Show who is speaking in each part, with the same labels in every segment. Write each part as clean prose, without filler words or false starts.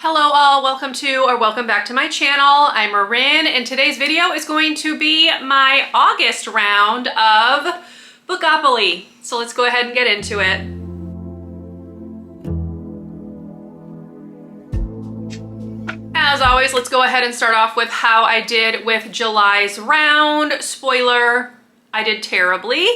Speaker 1: Hello all, welcome back to my channel. I'm Marin, and today's video is going to be my August round of Bookopoly. So let's go ahead and get into it. As always, let's go ahead and start off with how I did with July's round. Spoiler, I did terribly.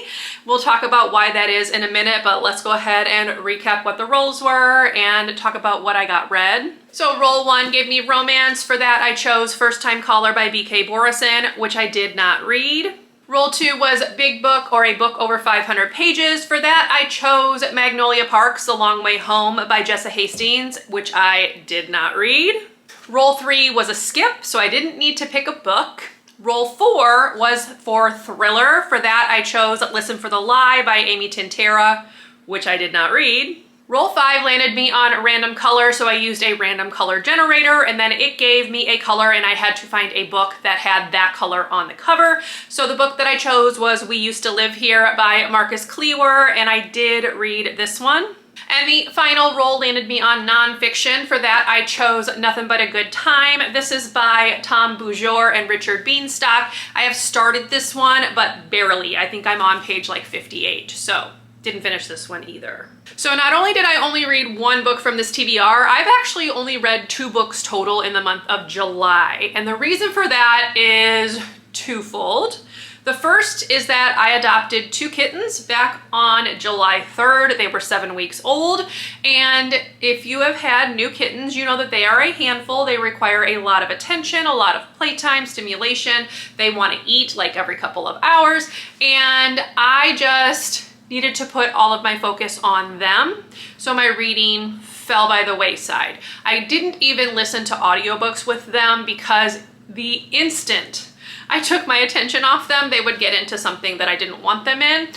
Speaker 1: We'll talk about why that is in a minute, but let's go ahead and recap what the rolls were and talk about what I got read. So roll one gave me romance. For that, I chose First Time Caller by BK Borison, which I did not read. Roll two was Big Book or a book over 500 pages. For that, I chose Magnolia Parks, The Long Way Home by Jessa Hastings, which I did not read. Roll three was a skip, so I didn't need to pick a book. Roll four was for thriller. For that, I chose Listen for the Lie by Amy Tintera, which I did not read. Roll five landed me on random color, so I used a random color generator, and then it gave me a color, and I had to find a book that had that color on the cover. So the book that I chose was We Used to Live Here by Marcus Klewer, and I did read this one. And the final roll landed me on nonfiction. For that, I chose Nothing But a Good Time. This is by Tom Boujour and Richard Beanstock. I have started this one, but barely. I think I'm on page like 58, so didn't finish this one either. So not only did I only read one book from this TBR, I've actually only read 2 books total in the month of July. And the reason for that is twofold. The first is that I adopted 2 kittens back on July 3rd. They were 7 weeks old. And if you have had new kittens, you know that they are a handful. They require a lot of attention, a lot of playtime, stimulation. They want to eat like every couple of hours. And I just needed to put all of my focus on them. So my reading fell by the wayside. I didn't even listen to audiobooks with them because the instant I took my attention off them, they would get into something that I didn't want them in.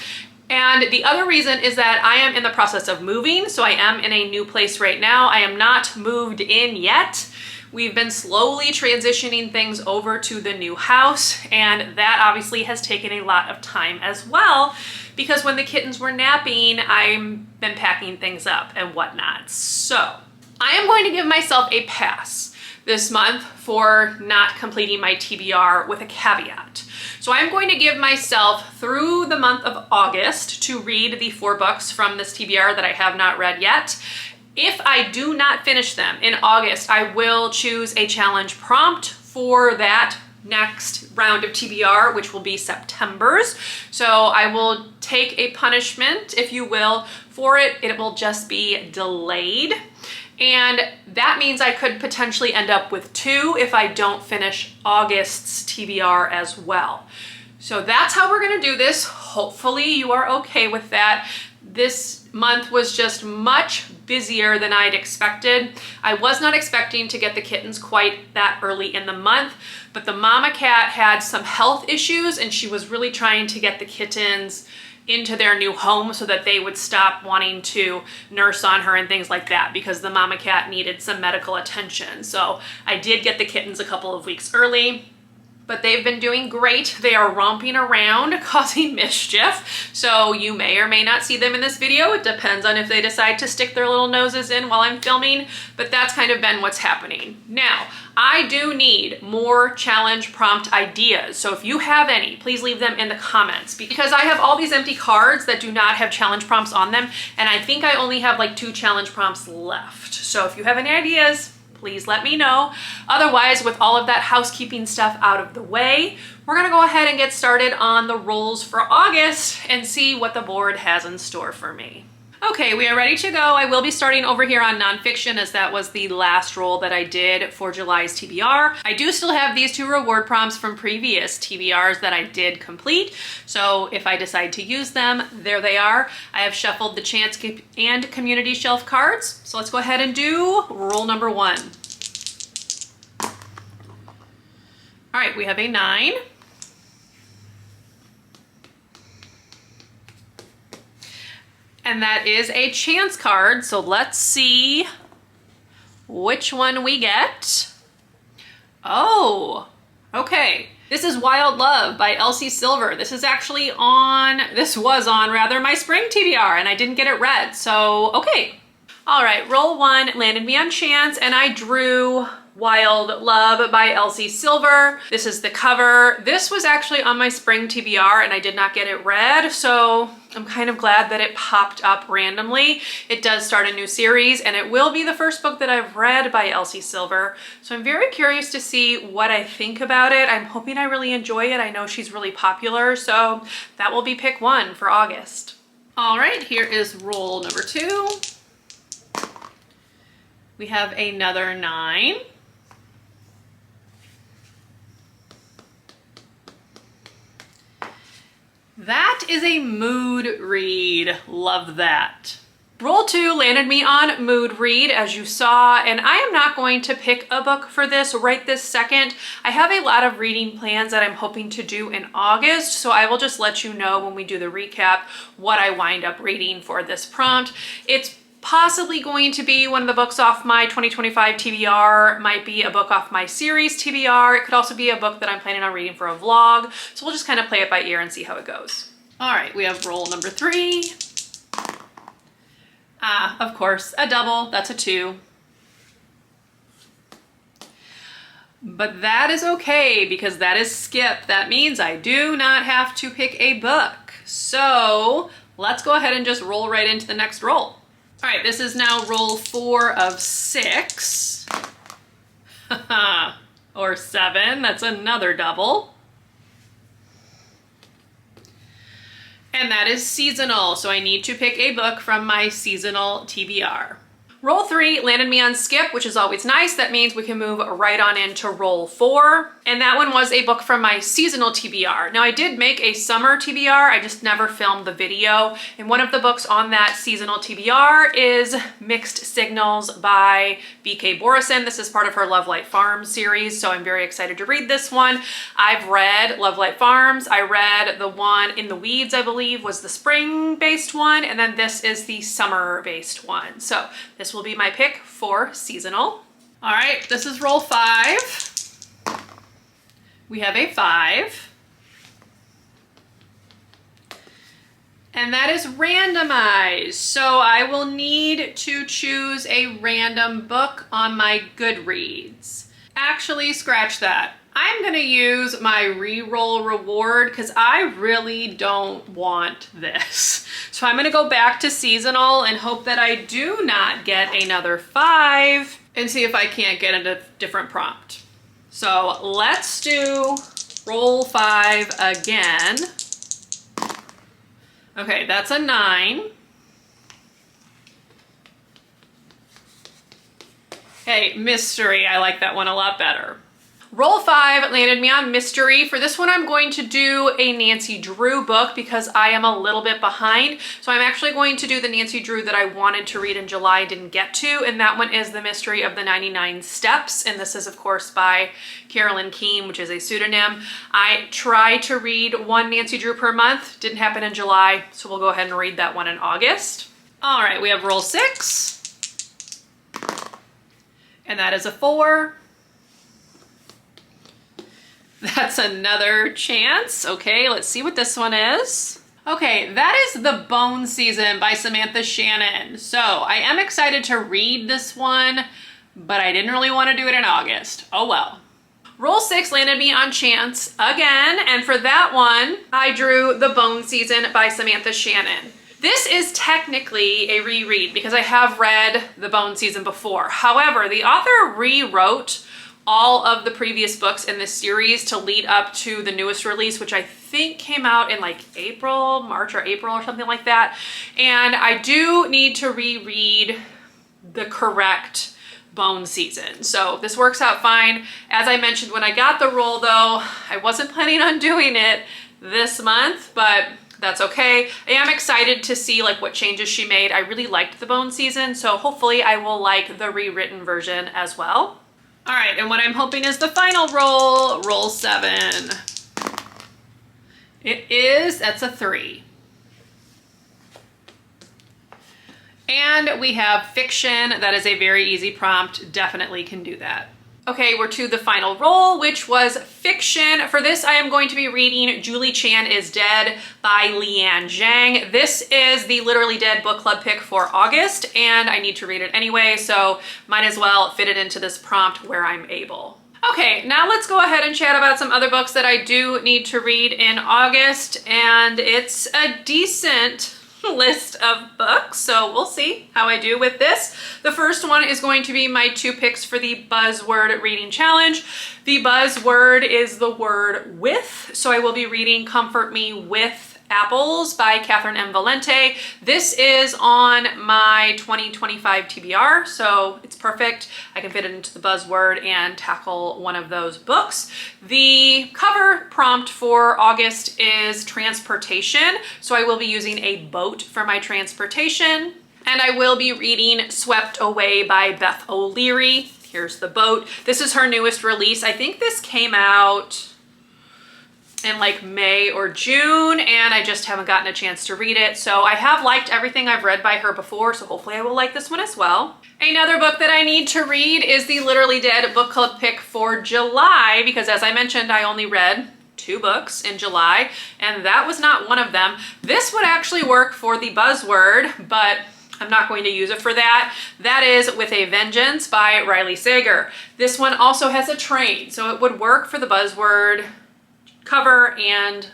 Speaker 1: And the other reason is that I am in the process of moving, so I am in a new place right now. I am not moved in yet. We've been slowly transitioning things over to the new house, and that obviously has taken a lot of time as well, because when the kittens were napping, I've been packing things up and whatnot. So I am going to give myself a pass this month for not completing my TBR with a caveat. So I'm going to give myself through the month of August to read the 4 books from this TBR that I have not read yet. If I do not finish them in August, I will choose a challenge prompt for that next round of TBR, which will be September's. So I will take a punishment, if you will, for it. It will just be delayed. And that means I could potentially end up with 2 if I don't finish August's TBR as well. So that's how we're gonna do this. Hopefully you are okay with that. This month was just much busier than I'd expected. I was not expecting to get the kittens quite that early in the month, but the mama cat had some health issues and she was really trying to get the kittens into their new home so that they would stop wanting to nurse on her and things like that, because the mama cat needed some medical attention. So I did get the kittens a couple of weeks early, but they've been doing great. They are romping around, causing mischief. So you may or may not see them in this video. It depends on if they decide to stick their little noses in while I'm filming, but that's kind of been what's happening. Now, I do need more challenge prompt ideas. So if you have any, please leave them in the comments, because I have all these empty cards that do not have challenge prompts on them. And I think I only have like 2 challenge prompts left. So if you have any ideas, please let me know. Otherwise, with all of that housekeeping stuff out of the way, we're gonna go ahead and get started on the rolls for August and see what the board has in store for me. Okay, we are ready to go. I will be starting over here on nonfiction, as that was the last roll that I did for July's TBR. I do still have these 2 reward prompts from previous TBRs that I did complete. So if I decide to use them, there they are. I have shuffled the chance and community shelf cards. So let's go ahead and do roll number 1. All right, we have a 9. And that is a chance card, so let's see which one we get. Oh, okay. This is Wild Love by Elsie Silver. This was on my spring TBR and I didn't get it read, so okay. All right, roll 1 landed me on chance, and I drew Wild Love by Elsie Silver. This is the cover. This was actually on my spring TBR and I did not get it read, so I'm kind of glad that it popped up randomly. It does start a new series and it will be the first book that I've read by Elsie Silver. So I'm very curious to see what I think about it. I'm hoping I really enjoy it. I know she's really popular, so that will be pick 1 for August. All right, here is roll number 2. We have another 9. That is a mood read. Love that. Roll 2 landed me on mood read, as you saw, and I am not going to pick a book for this right this second. I have a lot of reading plans that I'm hoping to do in August, so I will just let you know when we do the recap what I wind up reading for this prompt. It's possibly going to be one of the books off my 2025 TBR, might be a book off my series TBR. It could also be a book that I'm planning on reading for a vlog. So we'll just kind of play it by ear and see how it goes. All right, we have roll number 3. Of course, a double, that's a 2. But that is okay because that is skip. That means I do not have to pick a book. So let's go ahead and just roll right into the next roll. All right, this is now roll 4 of 6. Or 7, that's another double. And that is seasonal, so I need to pick a book from my seasonal TBR. Roll 3 landed me on skip, which is always nice. That means we can move right on into roll 4. And that one was a book from my seasonal TBR. Now I did make a summer TBR, I just never filmed the video. And one of the books on that seasonal TBR is Mixed Signals by BK Borison. This is part of her Love Light Farms series, so I'm very excited to read this one. I've read Love Light Farms. I read the one In the Weeds, I believe, was the spring-based one, and then this is the summer-based one. So this will be my pick for seasonal. All right, this is roll 5. We have a 5. And that is randomized. So I will need to choose a random book on my Goodreads. Actually, scratch that. I'm gonna use my reroll reward because I really don't want this. So I'm gonna go back to seasonal and hope that I do not get another 5 and see if I can't get a different prompt. So let's do roll 5 again. Okay, that's a 9. Hey, mystery, I like that one a lot better. Roll 5 landed me on mystery. For this one, I'm going to do a Nancy Drew book because I am a little bit behind. So I'm actually going to do the Nancy Drew that I wanted to read in July, didn't get to, and that one is The Mystery of the 99 Steps. And this is, of course, by Carolyn Keene, which is a pseudonym. I try to read one Nancy Drew per month. Didn't happen in July, so we'll go ahead and read that one in August. All right, we have roll 6. And that is a 4. That's another chance. Okay, let's see what this one is. Okay, that is The Bone Season by Samantha Shannon. So I am excited to read this one, but I didn't really want to do it in August. Oh well. Roll 6 landed me on chance again, and for that one, I drew The Bone Season by Samantha Shannon. This is technically a reread because I have read The Bone Season before. However, the author rewrote all of the previous books in this series to lead up to the newest release, which I think came out in like March or April or something like that. And I do need to reread the correct Bone Season. So this works out fine. As I mentioned when I got the roll though, I wasn't planning on doing it this month, but that's okay. I am excited to see like what changes she made. I really liked the Bone Season, so hopefully I will like the rewritten version as well. All right, and what I'm hoping is the final roll, roll 7. That's a 3. And we have fiction. That is a very easy prompt, definitely can do that. Okay, we're to the final roll, which was fiction. For this, I am going to be reading Julie Chan is Dead by Leanne Zhang. This is the Literally Dead book club pick for August, and I need to read it anyway, so might as well fit it into this prompt where I'm able. Okay, now let's go ahead and chat about some other books that I do need to read in August, and it's a decent list of books, so we'll see how I do with this. The first one is going to be my 2 picks for the buzzword reading challenge. The buzzword is the word with, so I will be reading Comfort Me With Apples by Catherine M. Valente. This is on my 2025 TBR, so it's perfect. I can fit it into the buzzword and tackle one of those books. The cover prompt for August is transportation, so I will be using a boat for my transportation. And I will be reading Swept Away by Beth O'Leary. Here's the boat. This is her newest release. I think this came out in like May or June, and I just haven't gotten a chance to read it. So I have liked everything I've read by her before, so hopefully I will like this one as well. Another book that I need to read is the Literally Dead book club pick for July, because as I mentioned, I only read 2 books in July, and that was not one of them. This would actually work for the buzzword, but I'm not going to use it for that. That is With a Vengeance by Riley Sager. This one also has a train, so it would work for the buzzword cover and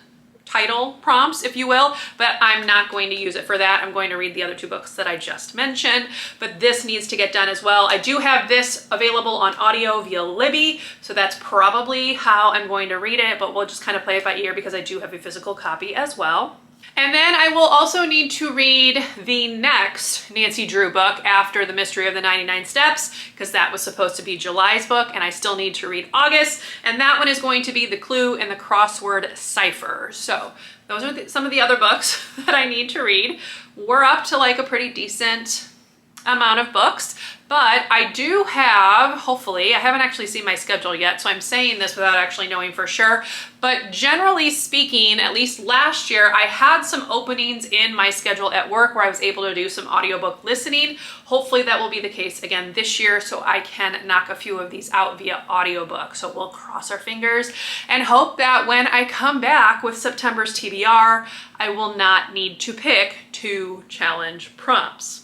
Speaker 1: title prompts, if you will, but I'm not going to use it for that. I'm going to read the other 2 books that I just mentioned, but this needs to get done as well. I do have this available on audio via Libby, so that's probably how I'm going to read it, but we'll just kind of play it by ear because I do have a physical copy as well. And then I will also need to read the next Nancy Drew book after The Mystery of the 99 Steps, because that was supposed to be July's book, and I still need to read August, and that one is going to be The Clue and the Crossword Cipher. So those are some of the other books that I need to read. We're up to like a pretty decent amount of books, but I do have, hopefully, I haven't actually seen my schedule yet, so I'm saying this without actually knowing for sure, but generally speaking, at least last year, I had some openings in my schedule at work where I was able to do some audiobook listening. Hopefully that will be the case again this year, so I can knock a few of these out via audiobook. So we'll cross our fingers and hope that when I come back with September's TBR, I will not need to pick 2 challenge prompts.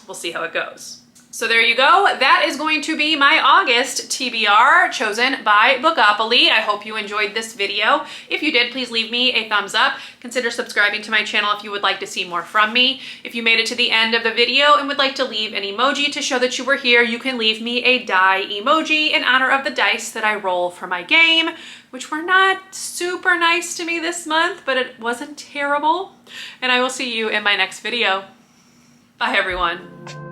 Speaker 1: We'll see how it goes. So there you go. That is going to be my August TBR chosen by Bookopoly. I hope you enjoyed this video. If you did, please leave me a thumbs up. Consider subscribing to my channel if you would like to see more from me. If you made it to the end of the video and would like to leave an emoji to show that you were here, you can leave me a die emoji in honor of the dice that I roll for my game, which were not super nice to me this month, but it wasn't terrible. And I will see you in my next video. Bye, everyone.